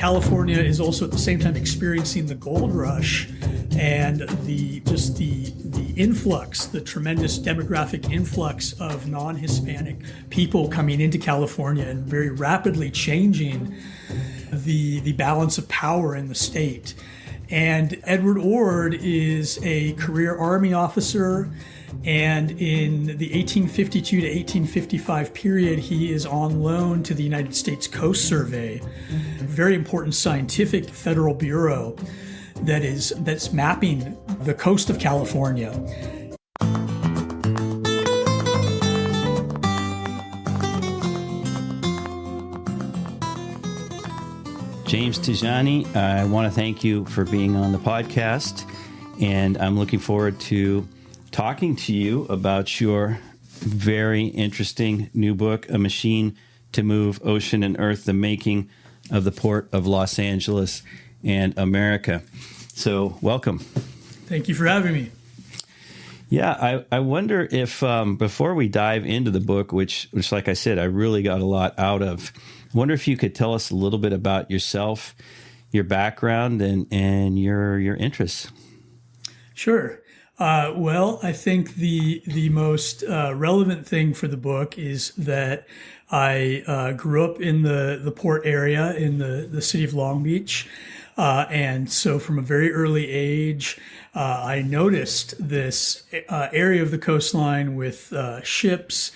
California is also at the same time experiencing the gold rush and the influx, the tremendous demographic influx of non-Hispanic people coming into California and very rapidly changing the balance of power in the state. And Edward Ord is a career Army officer, and in the 1852 to 1855 period, he is on loan to the United States Coast Survey, a very important scientific federal bureau that's mapping the coast of California. James Tejani, I want to thank you for being on the podcast, and I'm looking forward to talking to you about your very interesting new book, A Machine to Move Ocean and Earth, the Making of the Port of Los Angeles and America. So welcome. Thank you for having me. Yeah, I wonder if before we dive into the book, which like I said, I really got a lot out of, I wonder if you could tell us a little bit about yourself, your background, and your interests. Sure. Well, I think the most relevant thing for the book is that I grew up in the port area in the city of Long Beach. And so from a very early age, I noticed this area of the coastline with ships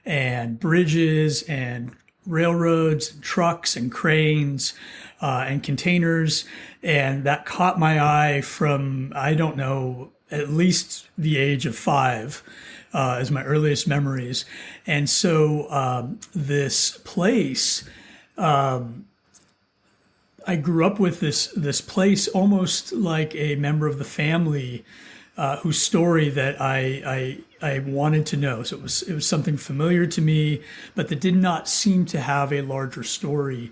and bridges and railroads and trucks and cranes and containers. And that caught my eye from, I don't know, at least the age of 5 is my earliest memories. And so this place, I grew up with this place almost like a member of the family whose story that I wanted to know. So it was something familiar to me, but that did not seem to have a larger story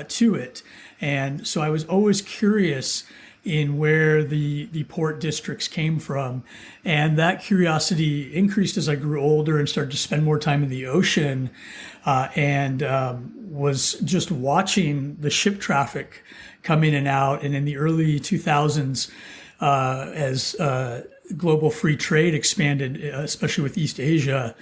to it. And so I was always curious in where the port districts came from. And that curiosity increased as I grew older and started to spend more time in the ocean and was just watching the ship traffic come in and out. And in the early 2000s, as global free trade expanded, especially with East Asia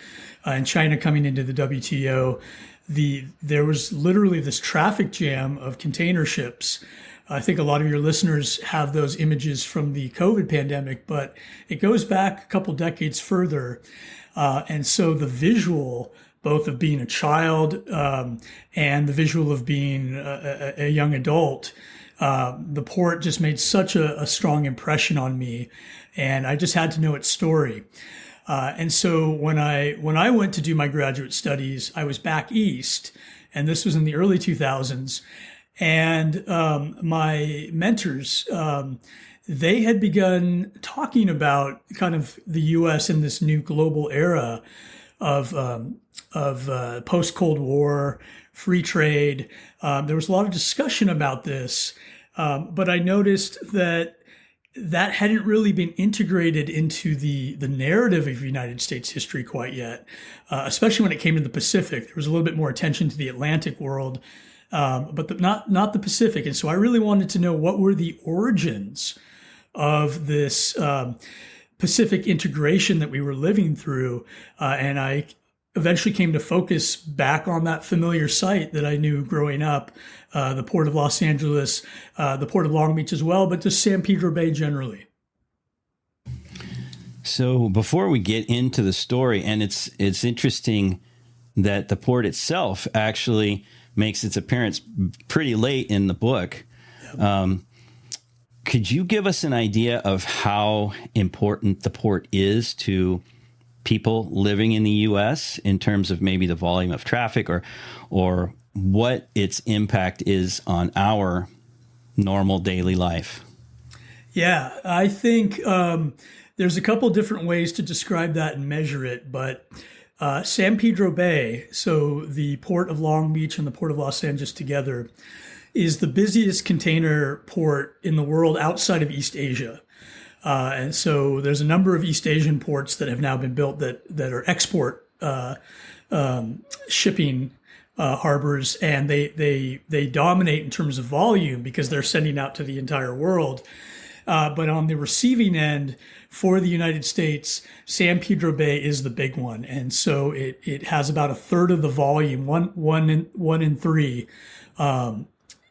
and China coming into the WTO, there was literally this traffic jam of container ships. I think a lot of your listeners have those images from the COVID pandemic, but it goes back a couple decades further. And so the visual, both of being a child and the visual of being a young adult, the port just made such a strong impression on me. And I just had to know its story. And so when I went to do my graduate studies, I was back east, and this was in the early 2000s. And my mentors, they had begun talking about kind of the U.S. in this new global era of post-Cold War, free trade. There was a lot of discussion about this, but I noticed that hadn't really been integrated into the narrative of United States history quite yet, especially when it came to the Pacific. There was a little bit more attention to the Atlantic world, but not the Pacific. And so I really wanted to know what were the origins of this Pacific integration that we were living through. And I eventually came to focus back on that familiar site that I knew growing up, the Port of Los Angeles, the Port of Long Beach as well, but just San Pedro Bay generally. So before we get into the story, and it's interesting that the port itself actually makes its appearance pretty late in the book. Yep. Could you give us an idea of how important the port is to people living in the U.S. in terms of maybe the volume of traffic or what its impact is on our normal daily life? Yeah, I think there's a couple different ways to describe that and measure it, but San Pedro Bay, so the Port of Long Beach and the Port of Los Angeles together, is the busiest container port in the world outside of East Asia. And so there's a number of East Asian ports that have now been built that are export shipping harbors, and they dominate in terms of volume because they're sending out to the entire world. But on the receiving end, for the United States, San Pedro Bay is the big one, and so it has about a third of the volume, one in three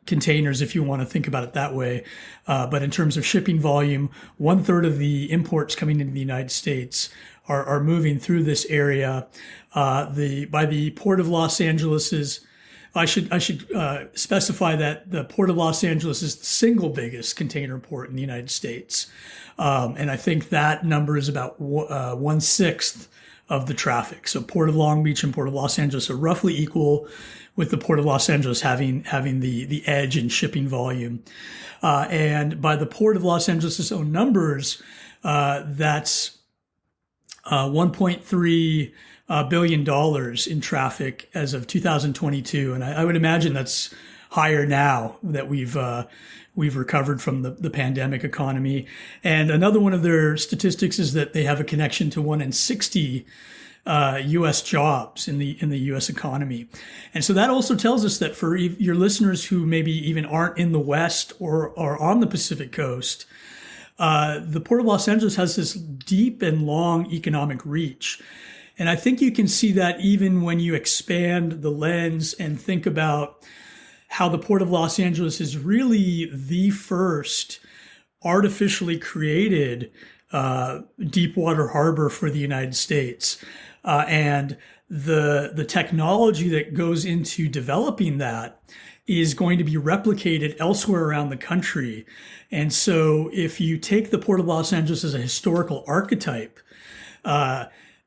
containers, if you want to think about it that way. But in terms of shipping volume, one third of the imports coming into the United States are moving through this area. By the Port of Los Angeles is, I should specify that the Port of Los Angeles is the single biggest container port in the United States. And I think that number is about 1/6 of the traffic. So Port of Long Beach and Port of Los Angeles are roughly equal, with the Port of Los Angeles having the edge in shipping volume. And by the Port of Los Angeles' own numbers, that's $1.3 billion in traffic as of 2022. And I would imagine that's higher now that we've recovered from the pandemic economy. And another one of their statistics is that they have a connection to 1 in 60 U.S. jobs in the U.S. economy. And so that also tells us that for your listeners who maybe even aren't in the West or on the Pacific coast, the Port of Los Angeles has this deep and long economic reach. And I think you can see that even when you expand the lens and think about how the Port of Los Angeles is really the first artificially created deep water harbor for the United States. And the technology that goes into developing that is going to be replicated elsewhere around the country. And so if you take the Port of Los Angeles as a historical archetype,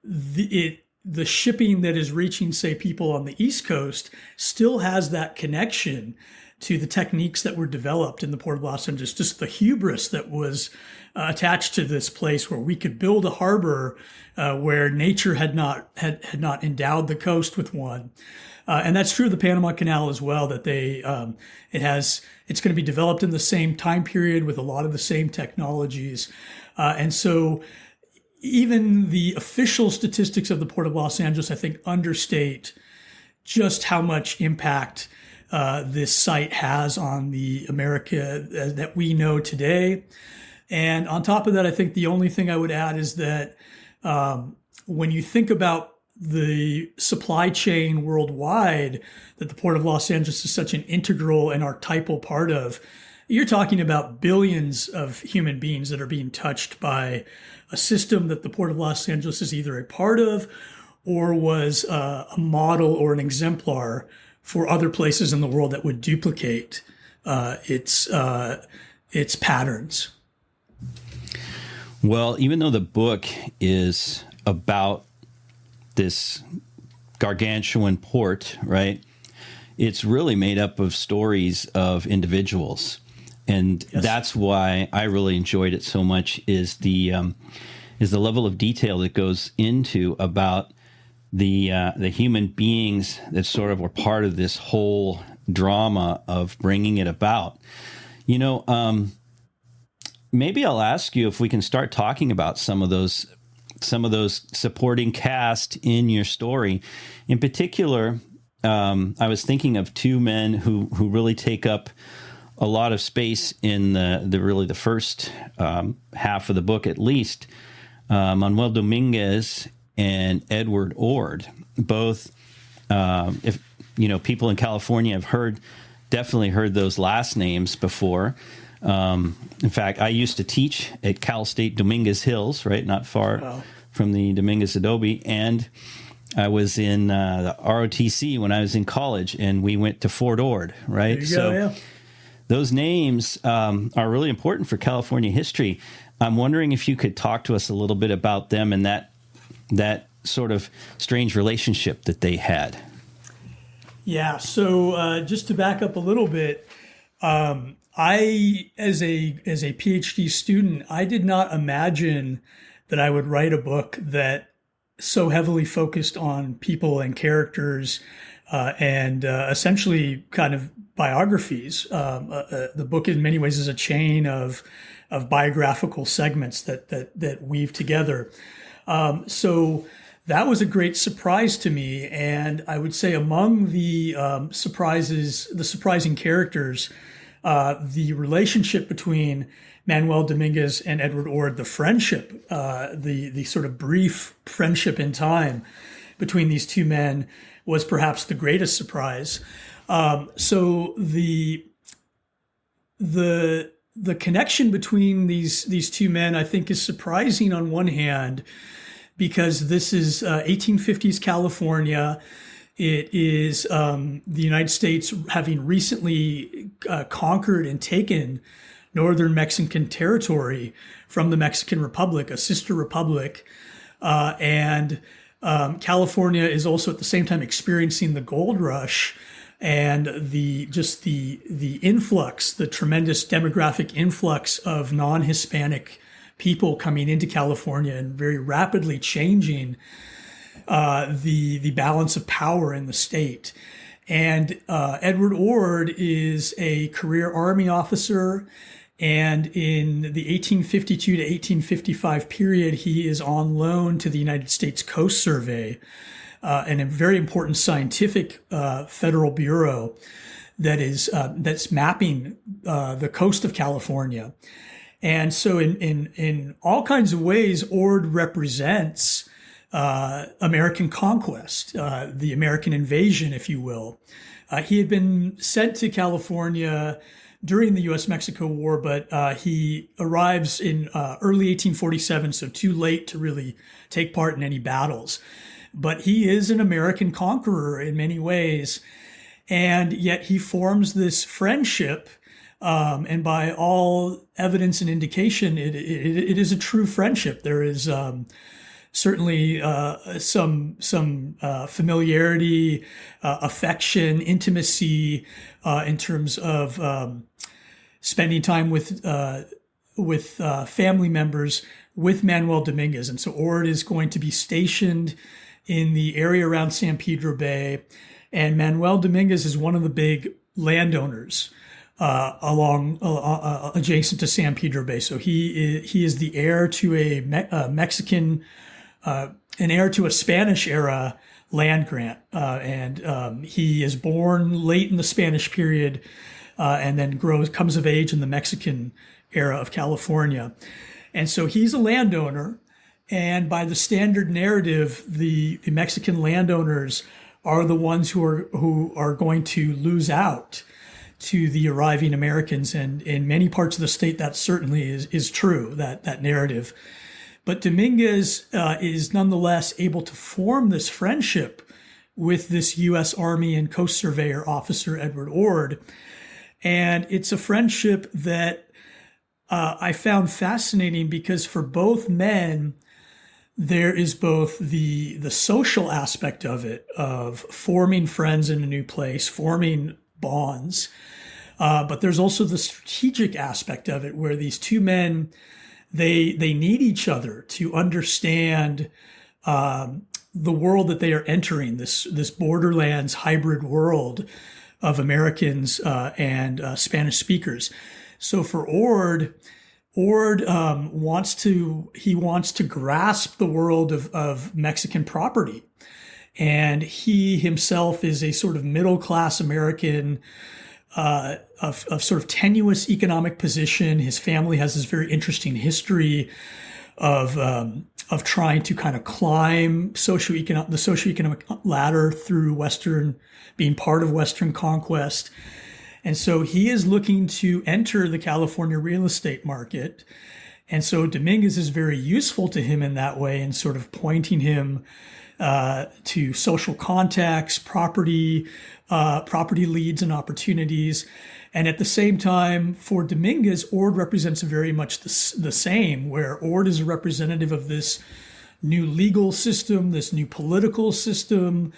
the shipping that is reaching, say, people on the East Coast still has that connection to the techniques that were developed in the Port of Los Angeles, just the hubris that was attached to this place where we could build a harbor where nature had not endowed the coast with one. And that's true of the Panama Canal as well, that it's going to be developed in the same time period with a lot of the same technologies. And so even the official statistics of the Port of Los Angeles, I think, understate just how much impact this site has on the America that we know today. And on top of that, I think the only thing I would add is that when you think about the supply chain worldwide that the Port of Los Angeles is such an integral and archetypal part of, you're talking about billions of human beings that are being touched by a system that the Port of Los Angeles is either a part of or was a model or an exemplar for other places in the world that would duplicate its patterns. Well, even though the book is about this gargantuan port, right, it's really made up of stories of individuals. And yes, that's why I really enjoyed it so much, is the level of detail that goes into about the human beings that sort of were part of this whole drama of bringing it about. You know, maybe I'll ask you if we can start talking about some of those supporting cast in your story. In particular, I was thinking of two men who really take up a lot of space in the first half of the book, at least. Manuel Dominguez and Edward Ord, both, if people in California have definitely heard those last names before. In fact, I used to teach at Cal State Dominguez Hills, right, not far from the Dominguez Adobe, and I was in the ROTC when I was in college, and we went to Fort Ord, right? Yeah. Those names are really important for California history. I'm wondering if you could talk to us a little bit about them and that sort of strange relationship that they had. Yeah. So just to back up a little bit, I, as a PhD student, I did not imagine that I would write a book that so heavily focused on people and characters and essentially kind of biographies. The book in many ways is a chain of biographical segments that weave together. So that was a great surprise to me. And I would say among the the surprising characters, the relationship between Manuel Dominguez and Edward Ord, the friendship, the sort of brief friendship in time between these two men was perhaps the greatest surprise. So the connection between these two men, I think, is surprising on one hand, because this is 1850s California. It is the United States having recently conquered and taken northern Mexican territory from the Mexican Republic, a sister republic. And California is also at the same time experiencing the gold rush and the influx, the tremendous demographic influx of non-Hispanic people coming into California and very rapidly changing the balance of power in the state. And Edward Ord is a career Army officer, and in the 1852 to 1855 period, he is on loan to the United States Coast Survey, and a very important scientific federal bureau that's mapping the coast of California. And so in all kinds of ways, Ord represents American conquest, the American invasion, if you will. He had been sent to California during the U.S.-Mexico War, but he arrives in early 1847, so too late to really take part in any battles. But he is an American conqueror in many ways, and yet he forms this friendship, and by all evidence and indication, it is a true friendship. There is certainly some familiarity, affection, intimacy in terms of spending time with family members with Manuel Dominguez. And so Ord is going to be stationed in the area around San Pedro Bay, and Manuel Dominguez is one of the big landowners adjacent to San Pedro Bay. So he is the heir to a Mexican, an heir to a Spanish era land grant, and he is born late in the Spanish period, and then comes of age in the Mexican era of California. And so he's a landowner, and by the standard narrative, the Mexican landowners are the ones who are going to lose out to the arriving Americans. And in many parts of the state, that certainly is true, that narrative. But Dominguez is nonetheless able to form this friendship with this U.S. Army and Coast Surveyor officer, Edward Ord. And it's a friendship that I found fascinating, because for both men, there is both the social aspect of it, of forming friends in a new place, forming bonds, but there's also the strategic aspect of it, where these two men, they need each other to understand the world that they are entering, this borderlands hybrid world of Americans and Spanish speakers. So for Ord wants to grasp the world of Mexican property, and he himself is a sort of middle class American of sort of tenuous economic position. His family has this very interesting history of trying to kind of climb the socioeconomic ladder through being part of Western conquest. And so he is looking to enter the California real estate market. And so Dominguez is very useful to him in that way, and sort of pointing him to social contacts, property leads and opportunities. And at the same time, for Dominguez, Ord represents very much the same, where Ord is a representative of this new legal system, this new political system,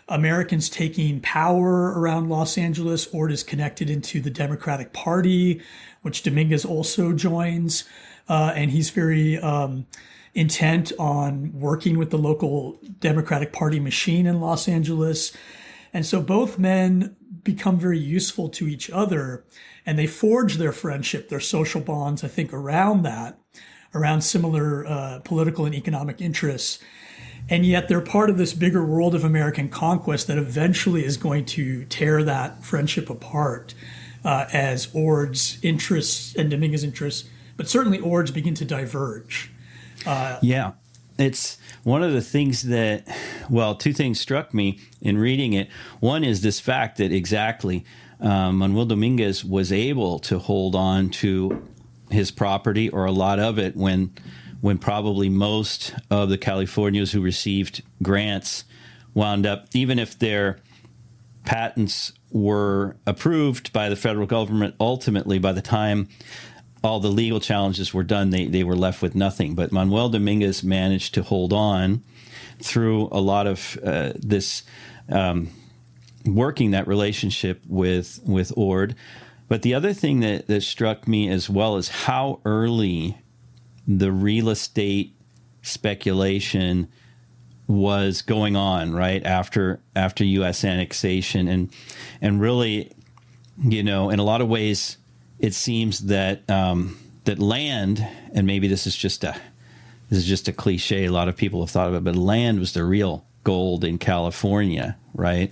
Americans taking power around Los Angeles. Ord is connected into the Democratic Party, which Dominguez also joins. And he's very intent on working with the local Democratic Party machine in Los Angeles. And so both men become very useful to each other, and they forge their friendship, their social bonds, I think, around that, around similar political and economic interests. And yet they're part of this bigger world of American conquest that eventually is going to tear that friendship apart as Ord's interests and Dominguez's interests, but certainly Ord's begin to diverge. Yeah. It's one of the things that, well, two things struck me in reading it. One is this fact that exactly Manuel Dominguez was able to hold on to his property, or a lot of it, when probably most of the Californians who received grants wound up, even if their patents were approved by the federal government, ultimately by the time all the legal challenges were done, they were left with nothing. But Manuel Dominguez managed to hold on through a lot of this working that relationship with Ord. But the other thing that struck me as well is how early the real estate speculation was going on right after U.S. annexation, and really, in a lot of ways, it seems that that land, and maybe this is just a cliche, a lot of people have thought of it, but land was the real gold in California, right?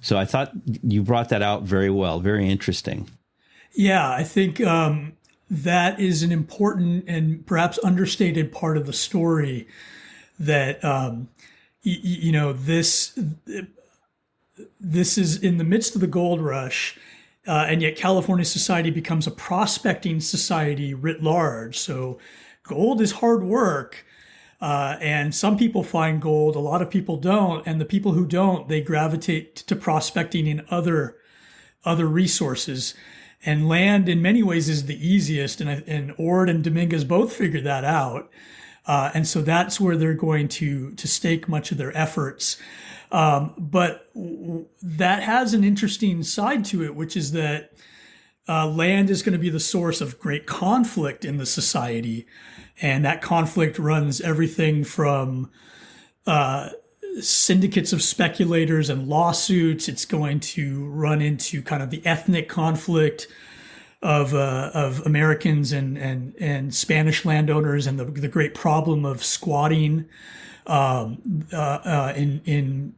So I thought you brought that out very well, very interesting. Yeah, I think that is an important and perhaps understated part of the story. That this is in the midst of the gold rush, and yet California society becomes a prospecting society writ large. So gold is hard work, and some people find gold, a lot of people don't, and the people who don't, they gravitate to prospecting in other resources. And land, in many ways, is the easiest, and Ord and Dominguez both figured that out. And so that's where they're going to stake much of their efforts. But that has an interesting side to it, which is that land is going to be the source of great conflict in the society. And that conflict runs everything from syndicates of speculators and lawsuits. It's going to run into kind of the ethnic conflict of Americans and Spanish landowners, and the great problem of squatting in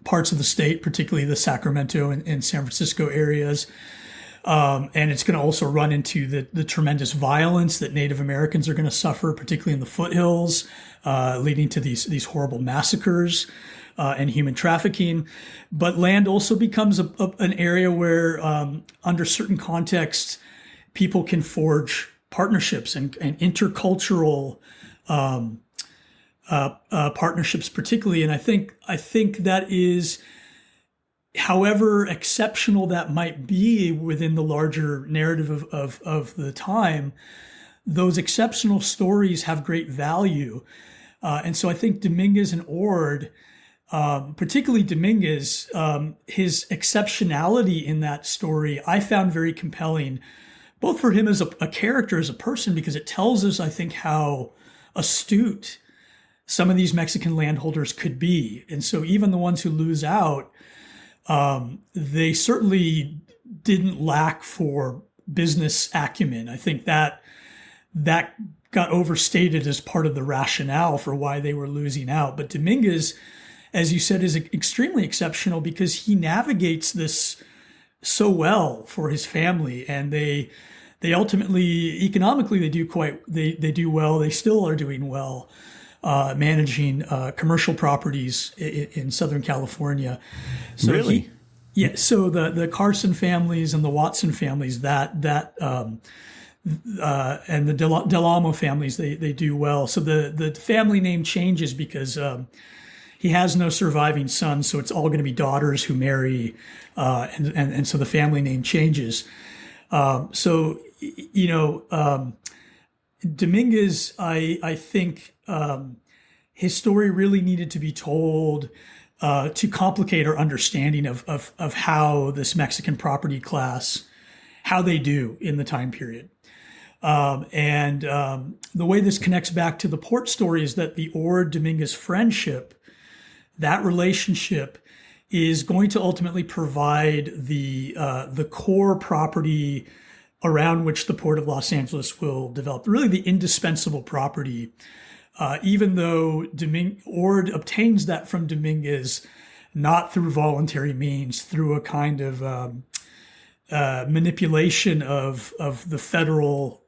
parts of the state, particularly the Sacramento and San Francisco areas. And it's going to also run into the tremendous violence that Native Americans are going to suffer, particularly in the foothills, leading to these horrible massacres and human trafficking. But land also becomes an area where, under certain contexts, people can forge partnerships and intercultural partnerships, particularly. And I think that is, however exceptional that might be within the larger narrative of the time, those exceptional stories have great value. And so I think Dominguez and Ord, particularly Dominguez, his exceptionality in that story, I found very compelling, both for him as a character, as a person, because it tells us, I think, how astute some of these Mexican landholders could be. And so even the ones who lose out, they certainly didn't lack for business acumen. I think that got overstated as part of the rationale for why they were losing out. But Dominguez, as you said, is extremely exceptional because he navigates this so well for his family, and they ultimately, economically, they do well. They still are doing well, managing commercial properties in Southern California. So really? So the Carson families and the Watson families, and the Del Amo families, they do well. So the family name changes because he has no surviving sons, so it's all going to be daughters who marry, and so the family name changes. Dominguez, I think his story really needed to be told to complicate our understanding of how this Mexican property class, how they do in the time period. And the way this connects back to the port story is that the Ord-Dominguez friendship, that relationship, is going to ultimately provide the core property around which the Port of Los Angeles will develop, really the indispensable property, even though Ord obtains that from Dominguez not through voluntary means, through a kind of manipulation of the federal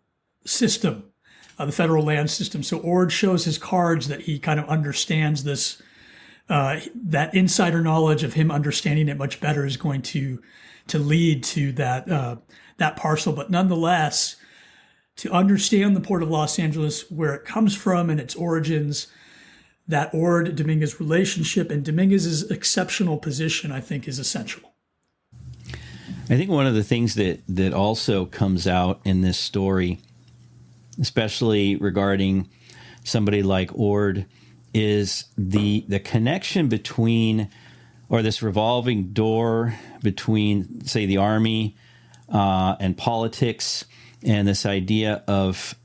system, the federal land system. So Ord shows his cards that he kind of understands this, that insider knowledge of him understanding it much better is going to lead to that parcel. But nonetheless, to understand the Port of Los Angeles, where it comes from and its origins, that Ord-Dominguez relationship and Dominguez's exceptional position, I think, is essential. I think one of the things that also comes out in this story, especially regarding somebody like Ord, is the connection between, or this revolving door between, say, the Army and politics, and this idea of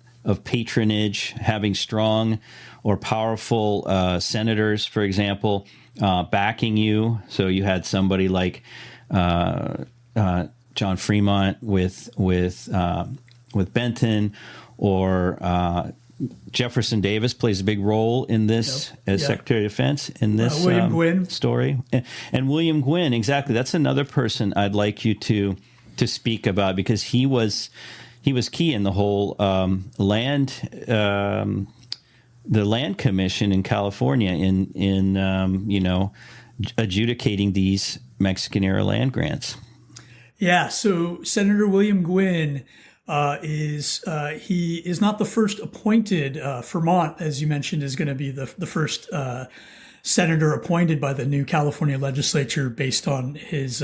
patronage, having strong or powerful senators, for example, backing you. So you had somebody like John Fremont with Benton, or Jefferson Davis plays a big role in this as Secretary of Defense in this William Gwynn story. And William Gwynn, exactly. That's another person I'd like you to speak about, because he was key in the whole the land commission in California in adjudicating these Mexican era land grants. Yeah. So Senator William Gwynn he is not the first appointed. Fremont, as you mentioned, is going to be the first senator appointed by the new California legislature based on his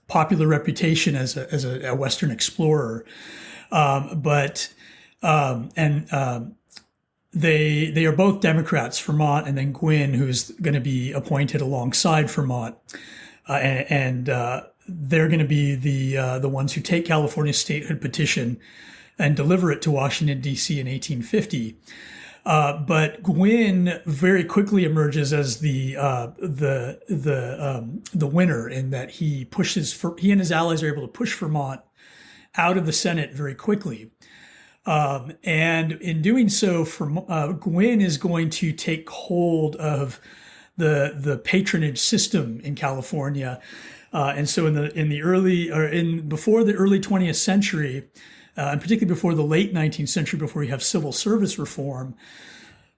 popular reputation as a Western explorer. They are both Democrats, Fremont and then Gwynn, who's going to be appointed alongside Fremont, and they're going to be the ones who take California's statehood petition and deliver it to Washington, D.C. in 1850. But Gwynn very quickly emerges as the winner, in that he and his allies are able to push Fremont out of the Senate very quickly. And in doing so, Gwynn is going to take hold of the patronage system in California. And so before the early 20th century, and particularly before the late 19th century, before you have civil service reform,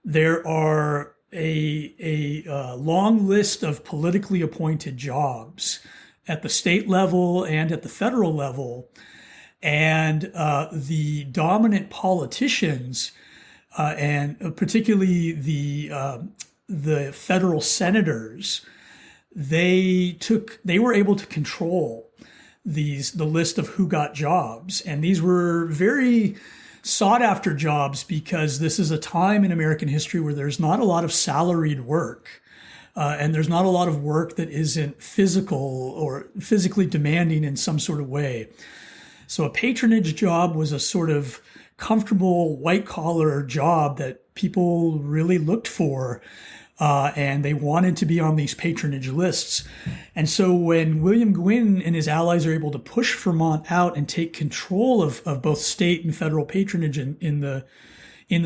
there are a long list of politically appointed jobs at the state level and at the federal level. And the dominant politicians, and particularly the federal senators, they were able to control the list of who got jobs. And these were very sought after jobs, because this is a time in American history where there's not a lot of salaried work. And there's not a lot of work that isn't physical or physically demanding in some sort of way. So a patronage job was a sort of comfortable white collar job that people really looked for. And they wanted to be on these patronage lists. And so when William Gwynn and his allies are able to push Fremont out and take control of both state and federal patronage in the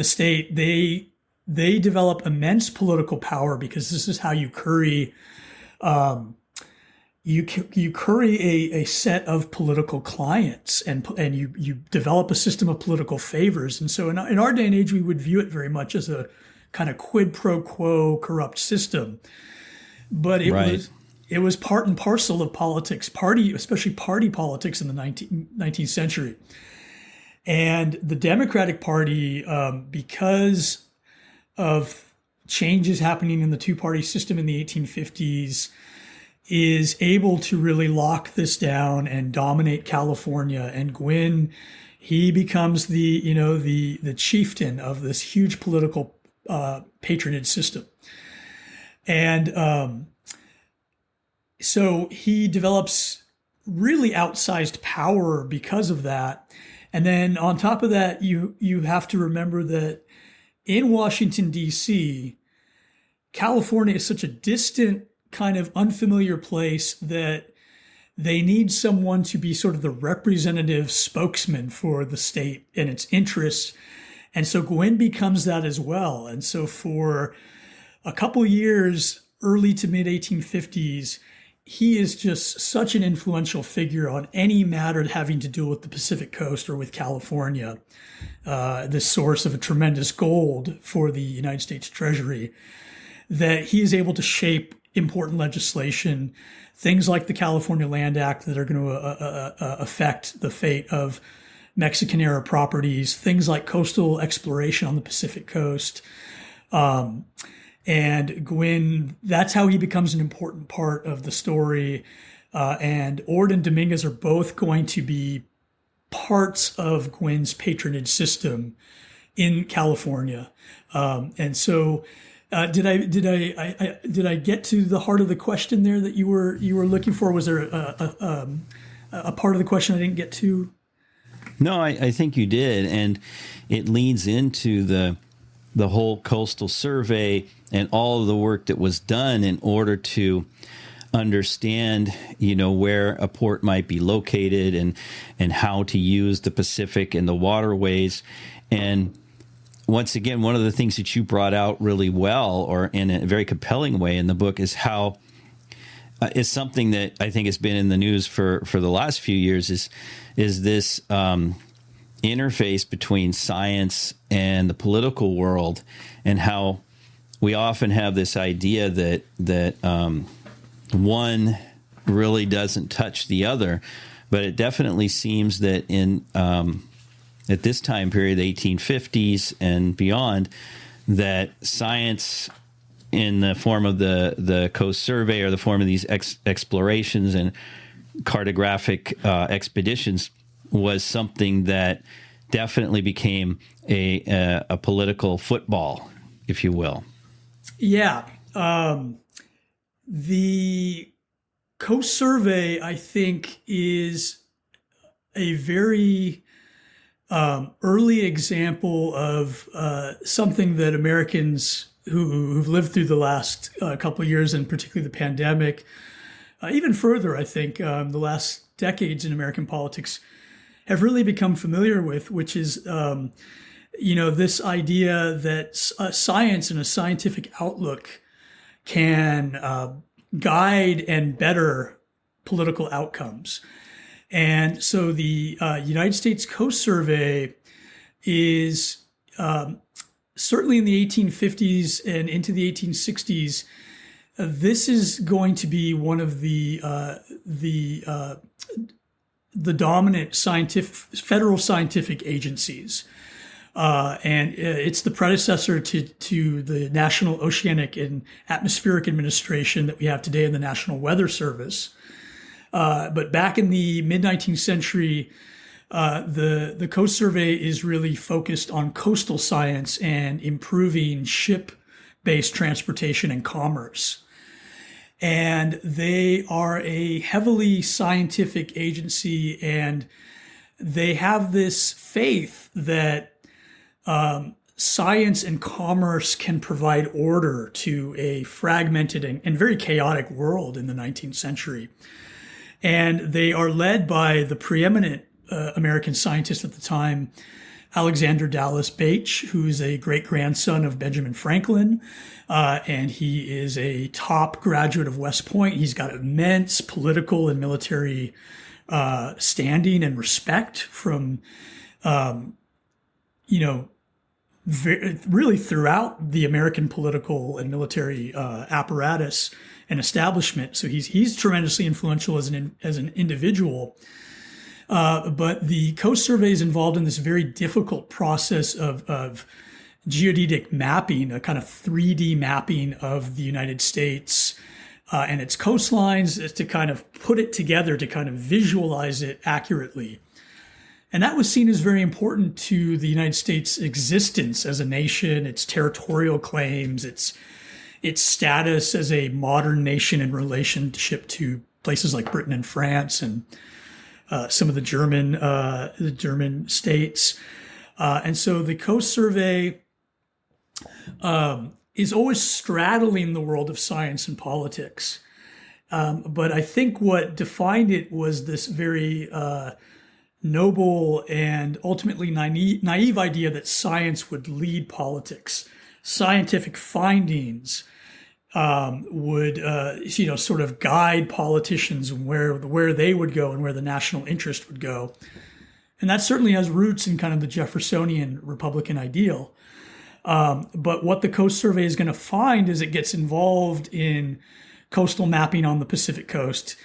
state, they develop immense political power, because this is how you curry a set of political clients, and you develop a system of political favors. And so in our day and age, we would view it very much as a kind of quid pro quo corrupt system. But it was part and parcel of politics, especially party politics in the 19th century. And the Democratic Party, because of changes happening in the two-party system in the 1850s, is able to really lock this down and dominate California. And Gwynn, he becomes the chieftain of this huge political patronage system. And so he develops really outsized power because of that. And then on top of that, you have to remember that in Washington, D.C., California is such a distant, kind of unfamiliar place that they need someone to be sort of the representative spokesman for the state and its interests. And so Gwyn becomes that as well. And so for a couple years, early to mid 1850s, he is just such an influential figure on any matter having to do with the Pacific Coast or with California, the source of a tremendous gold for the United States Treasury, that he is able to shape important legislation, things like the California Land Act that are going to affect the fate of Mexican-era properties, things like coastal exploration on the Pacific Coast. And Gwyn, that's how he becomes an important part of the story. And Ord and Dominguez are both going to be parts of Gwyn's patronage system in California. And so did I get to the heart of the question there that you were looking for? Was there a part of the question I didn't get to? No, I think you did, and it leads into the whole coastal survey and all of the work that was done in order to understand, where a port might be located and how to use the Pacific and the waterways. And once again, one of the things that you brought out really well, or in a very compelling way in the book, is how is something that I think has been in the news for the last few years is this interface between science and the political world, and how we often have this idea that one really doesn't touch the other, but it definitely seems that in at this time period, the 1850s and beyond, that science in the form of the Coast Survey or the form of these explorations and cartographic expeditions was something that definitely became a political football, if you will. Yeah. The Coast Survey, I think, is a very early example of something that Americans who've lived through the last couple of years, and particularly the pandemic, even further, I think, the last decades in American politics, have really become familiar with, which is, this idea that science and a scientific outlook can guide and better political outcomes. And so the United States Coast Survey is certainly in the 1850s and into the 1860s. This is going to be one of the dominant federal scientific agencies. And it's the predecessor to the National Oceanic and Atmospheric Administration that we have today in the National Weather Service. But back in the mid-19th century, the Coast Survey is really focused on coastal science and improving ship-based transportation and commerce. And they are a heavily scientific agency, and they have this faith that science and commerce can provide order to a fragmented and very chaotic world in the 19th century. And they are led by the preeminent American scientist at the time, Alexander Dallas Bache, who is a great-grandson of Benjamin Franklin. And he is a top graduate of West Point. He's got immense political and military standing and respect from, really throughout the American political and military apparatus and establishment. So he's tremendously influential as an individual. But the Coast Survey is involved in this very difficult process of geodetic mapping, a kind of 3D mapping of the United States and its coastlines, to kind of put it together, to kind of visualize it accurately. And that was seen as very important to the United States' existence as a nation, its territorial claims, its status as a modern nation in relationship to places like Britain and France and some of the German states. And so the Coast Survey is always straddling the world of science and politics. But I think what defined it was this very noble and ultimately naive idea that science would lead politics. Scientific findings would, sort of guide politicians where they would go and where the national interest would go. And that certainly has roots in kind of the Jeffersonian Republican ideal. But what the Coast Survey is going to find as it gets involved in coastal mapping on the Pacific Coast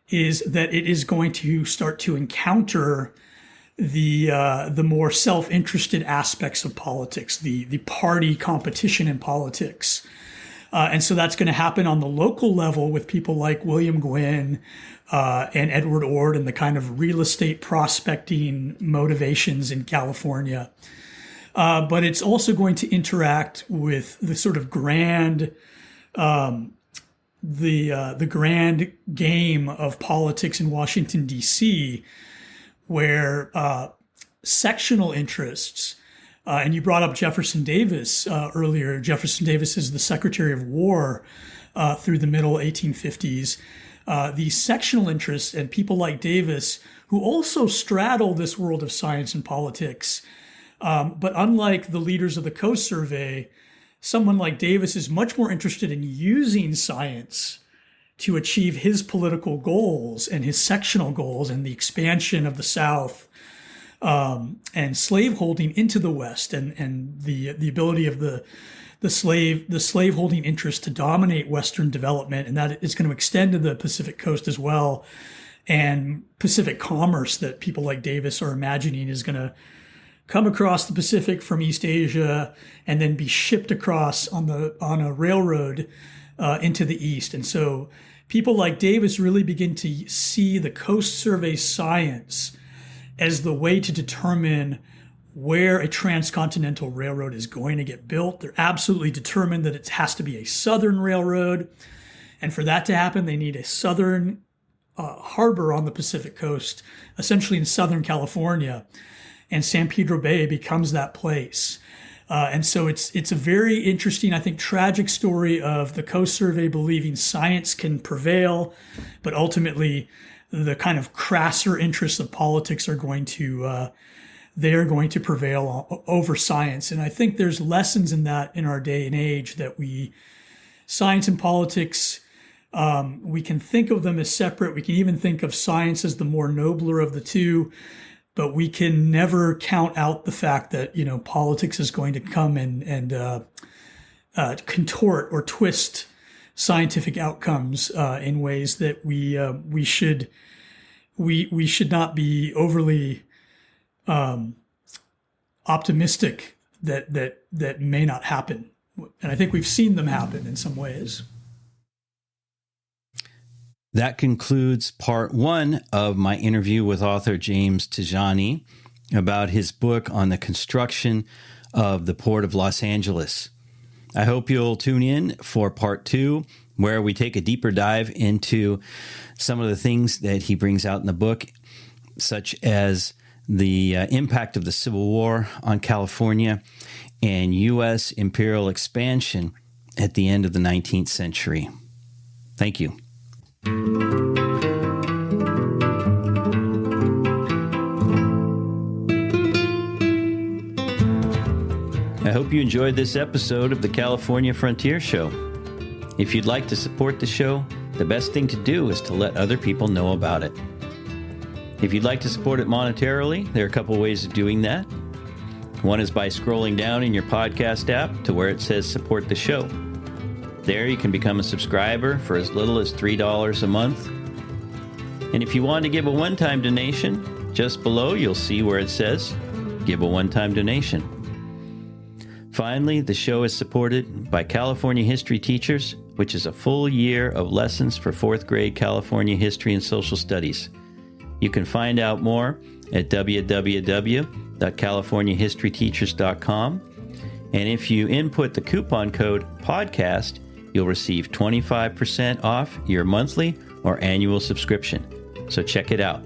is that it is going to start to encounter the more self-interested aspects of politics, the party competition in politics. And so that's going to happen on the local level with people like William Gwynn and Edward Ord and the kind of real estate prospecting motivations in California. But it's also going to interact with the sort of grand, the grand game of politics in Washington, D.C., where sectional interests, and you brought up Jefferson Davis earlier. Jefferson Davis is the Secretary of War through the middle 1850s. These sectional interests and people like Davis, who also straddle this world of science and politics, but unlike the leaders of the Coast Survey, someone like Davis is much more interested in using science to achieve his political goals and his sectional goals and the expansion of the South and slaveholding into the West and the ability of the slaveholding interest to dominate Western development, and that is going to extend to the Pacific Coast as well. And Pacific commerce that people like Davis are imagining is going to come across the Pacific from East Asia and then be shipped across on a railroad into the East. And so people like Davis really begin to see the Coast Survey science as the way to determine where a transcontinental railroad is going to get built. They're absolutely determined that it has to be a southern railroad. And for that to happen, they need a southern harbor on the Pacific Coast, essentially in Southern California. And San Pedro Bay becomes that place. And so it's a very interesting, I think, tragic story of the Coast Survey believing science can prevail, but ultimately the kind of crasser interests of politics are going to prevail over science. And I think there's lessons in that in our day and age that science and politics, we can think of them as separate. We can even think of science as the more nobler of the two. But we can never count out the fact that, politics is going to come and contort or twist scientific outcomes in ways that we should not be overly optimistic that may not happen. And I think we've seen them happen in some ways. That concludes part one of my interview with author James Tejani about his book on the construction of the Port of Los Angeles. I hope you'll tune in for part two, where we take a deeper dive into some of the things that he brings out in the book, such as the impact of the Civil War on California and U.S. imperial expansion at the end of the 19th century. Thank you. I hope you enjoyed this episode of the California Frontier Show. If you'd like to support the show, the best thing to do is to let other people know about it. If you'd like to support it monetarily, there are a couple ways of doing that. One is by scrolling down in your podcast app to where it says support the show. There you can become a subscriber for as little as $3 a month. And if you want to give a one-time donation, just below you'll see where it says give a one-time donation. Finally, the show is supported by California History Teachers, which is a full year of lessons for 4th grade California history and social studies. You can find out more at www.californiahistoryteachers.com. And if you input the coupon code PODCAST, you'll receive 25% off your monthly or annual subscription. So check it out.